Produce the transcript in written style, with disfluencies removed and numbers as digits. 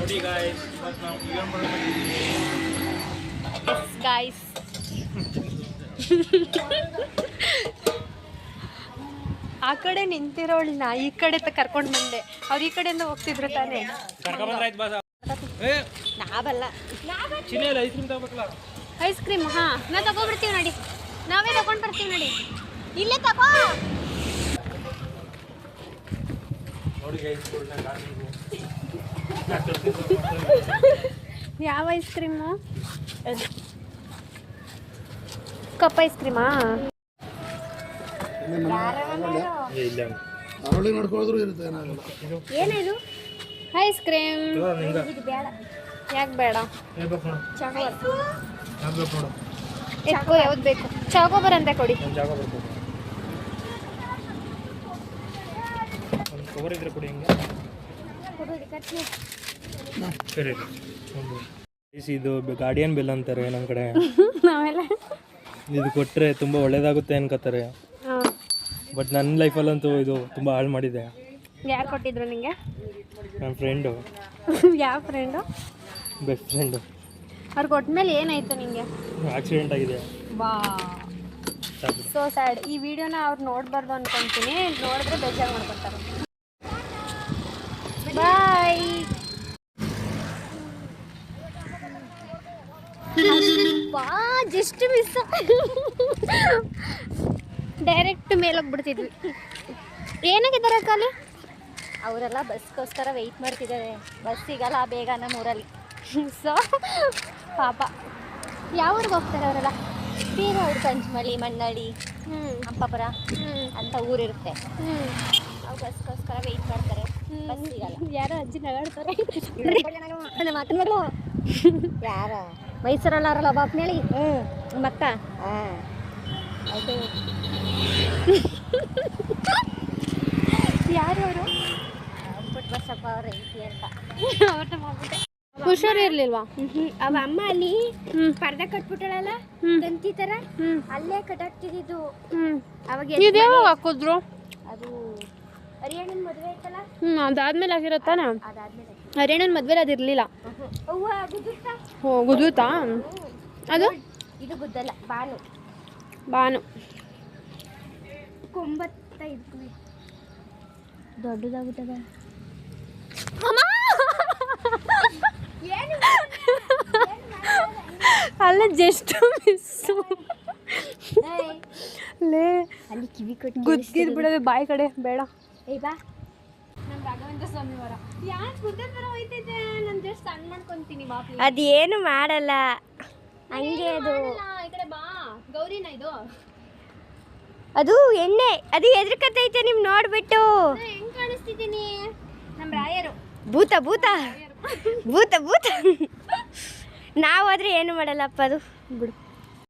ನೋಡಿ ಗಾಯ್ಸ್, ಇವತ್ತು ನಾವು ಗಾಯ್ಸ್ ಆ ಕಡೆ ನಿಂತಿರೋಳನ್ನ ಈ ಕಡೆ ಕರ್ಕೊಂಡು ಬಂದೆ. ಅವ್ರು ಈ ಕಡೆಯಿಂದ ಹೋಗ್ತಿದ್ರು ತಾನೇ. ನಾವಲ್ಲ, ಐಸ್ ಕ್ರೀಮ್. ಹಾ, ನಾವು ತಗೊಬಿಡ್ತೀವಿ ನೋಡಿ, ನಾವೇ ತಗೊಂಡು ಬರ್ತೀವಿ ನೋಡಿ. ಇಲ್ಲೇ ತಗೋ. ಯಾವ ಐಸ್ ಕ್ರೀಮು? ಕಪ್ ಐಸ್ ಕ್ರೀಮಾ? ಏನಿದು ಐಸ್ ಕ್ರೀಮ್? ಯಾಕೆ ಬೇಡ? ಯಾವ್ದು ಬೇಕು? ಚಾಕೋಬಾರ್ ಅಂತ ಕೊಡಿ. ಇದು ಗಾರ್ಡಿಯನ್ ಬೆಲ್ ಅಂತಾರೆ ನಮ್ಮ ಕಡೆ. ಇದು ಕೊಟ್ಟರೆ ತುಂಬ ಒಳ್ಳೇದಾಗುತ್ತೆ ಅನ್ಕೋತಾರೆ. ಬಟ್ ನನ್ನ ಲೈಫಲ್ಲಂತೂ ಇದು ತುಂಬ ಹಾಳು ಮಾಡಿದೆ. ಯಾರು ಕೊಟ್ಟಿದ್ರು ನಿಮಗೆ? ನನ್ನ ಫ್ರೆಂಡು. ಯಾವ ಫ್ರೆಂಡು? Best friend. ಅವ್ರು ಕೊಟ್ಮೇಲೆ ಏನಾಯ್ತು ನಿಮಗೆ? ಆಕ್ಸಿಡೆಂಟ್ ಆಗಿದೆ. ವಾ, ಸೋ ಸ್ಯಾಡ್. ಈ ವಿಡಿಯೋನ ಅವ್ರು ನೋಡಬಾರ್ದು ಅನ್ಕೊಂತೀನಿ. ನೋಡಿದ್ರೆ ಬೇಜಾರು ಮಾಡ್ಕೊತಾರೆ. ಬಾಯ್. ಬಾ, ಜಸ್ಟ್ ಮಿಸ್. ಡೈರೆಕ್ಟ್ ಮೇಲೋಗ್ಬಿಡ್ತಿದ್ವಿ. ಏನಾಗಿದ್ದಾರೆ ಕಾಲಿ? ಅವರೆಲ್ಲ ಬಸ್ಗೋಸ್ಕರ ವೆಯ್ಟ್ ಮಾಡ್ತಿದ್ದಾರೆ. ಬಸ್ ಸಿಗಲ್ಲ ಬೇಗ ನಮ್ಮೂರಲ್ಲಿ. ಸೊ ಪಾಪ. ಯಾವ ಊರಿಗೆ ಹೋಗ್ತಾರೆ ಅವರೆಲ್ಲ? ಬೀರೂರು, ಪಂಚಮಳಿ, ಮಣ್ಣಳ್ಳಿ, ಹಂಪಾಪುರ ಅಂತ ಊರಿರುತ್ತೆ. ಅವ್ರು ಬಸ್ಗೋಸ್ಕರ ವೆಯ್ಟ್ ಮಾಡ್ತಾರೆ. ಬಸ್ ಸಿಗಲ್ಲ. ಯಾರೋ ಅಜ್ಜಿ ನಗಾಡ್ತಾರೆ. ಮಾತನ ಮಗಳು ಯಾರ? ಮೈಸೂರಲ್ಲ ಅವರಲ್ಲ ಬಾಪ್ ಹೇಳಿ. ಮಕ್ಕ ಆಯ್ತು. ಯಾರು ಅವರು? ಪುಟ್ಟಬಸಪ್ಪ ಅವ್ರ ಹೆಂಡತಿ ಅಂತ. ಅವ್ರನ್ನ ಮಾಡ್ಬಿಟ್ಟೆ. ಹುಷಾರಿರ್ಲಿಲ್ವಾ? ಅವ ಅಮ್ಮ ಅಲ್ಲಿ ಪರ್ದೆ ಕಟ್ಬಿಟ್ಟಳಲ್ಲ ಗಂತಿ ತರ, ಅಲ್ಲೇ ಕಟ್ಟಾಕ್ತಿದ್ದು. ಅವಾಗ ಇದ್ಯಾವಾಗ ಹಾಕಿದ್ರು? ಅದು ಹರಿಯಾಣನ್ ಮದುವೆ ಆಯ್ತಲ್ಲ, ಅದಾದ್ಮೇಲೆ ಆಗಿರತ್ತಾನ? ಅದಾದ್ಮೇಲೆ ಹರಿಯಾಣನ್ ಮದ್ವೆಲಿ ಅದಿರ್ಲಿಲ್ಲ. ಅವ್ವ ಗುದ್ದುತ್ತಾ? ಓ, ಗುದ್ದುತ್ತಾ? ಅದು ಇದು ಗುದ್ದಲ್ಲ, ಬಾನು. ಬಾನು 95 ದೊಡ್ಡದಾಗುತ್ತದ. ಅಲ್ಲ, ಜಸ್ಟ್ ಮಿಸ್ಸು. ಲೇ, ಅಲ್ಲಿ ಕಿವಿ ಕೊಟ್ಟು ಗುದ್ದಿದ್ ಬಿಡೋದು ಬಾಯಿ ಕಡೆ ಬೇಡ. ಏ ಬಾ, ನಮ್ಮ ರಾಘವೇಂದ್ರ ಸ್ವಾಮಿ ವರ. ಯಾಕೆ ಗುದ್ದ ಥರ ಹೋಯ್ತೈತೆ? ನಾನು ಜಸ್ಟ್ ಸಣ್ಣ ಮಾಡ್ಕೊಂತೀನಿ. ಬಾ, ಅದೇನು ಮಾಡಲ್ಲ, ಹಂಗೆ ಅದು. ಈ ಕಡೆ ಬಾ. ಗೌರಿನ ಇದು? ಅದು ಎಣ್ಣೆ, ಅದು ಎದ್ರಕತ್ತೈತೆ ನಿಮ್ ನೋಡ್ಬಿಟ್ಟು. ಹೆಂಗ್ ಕಾಣಿಸ್ತಿದ್ದೀನಿ? ನಮ್ಮ ರಾಯರು. ಭೂತ ಭೂತ ಭೂತ ಭೂತ. ನಾವಾದ್ರೆ ಏನು ಮಾಡಲ್ಲಪ್ಪ, ಅದು ಬಿಡು.